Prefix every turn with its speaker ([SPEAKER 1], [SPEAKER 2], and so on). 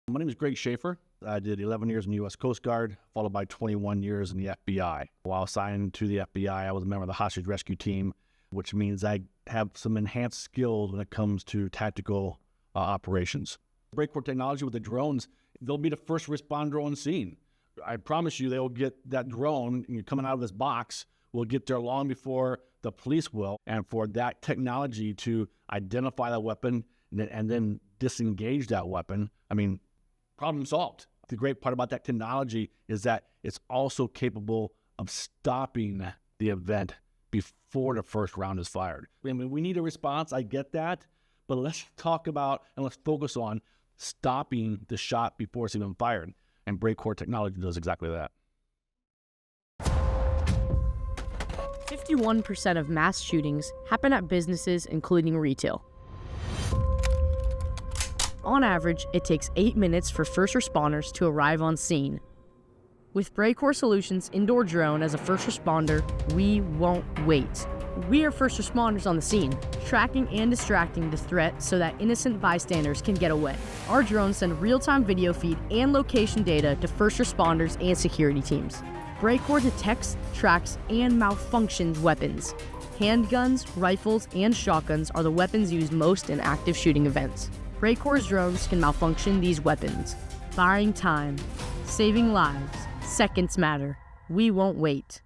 [SPEAKER 1] My name is Shaffer. I did 11 years in the U.S. Coast Guard, followed by 21 years in the FBI. While assigned to the FBI, I was a member of the hostage rescue team, which means I have some enhanced skills when it comes to tactical operations. Brecourt technology with the drones, they'll be the first responder on scene. I promise you they'll get that drone coming out of this box will get there long before the police will. And for that technology to identify that weapon and then disengage that weapon, problem solved. The great part about that technology is that it's also capable of stopping the event before the first round is fired. We need a response, I get that, but let's talk about and let's focus on stopping the shot before it's even fired. And Brecourt technology does exactly that.
[SPEAKER 2] 51% of mass shootings happen at businesses, including retail. On average, it takes 8 minutes for first responders to arrive on scene. With Brecourt Solutions indoor drone as a first responder, we won't wait. We are first responders on the scene, tracking and distracting the threat so that innocent bystanders can get away. Our drones send real-time video feed and location data to first responders and security teams. Brecourt detects, tracks, and malfunctions weapons. Handguns, rifles, and shotguns are the weapons used most in active shooting events. Brecourt's drones can malfunction these weapons, buying time, saving lives. Seconds matter. We won't wait.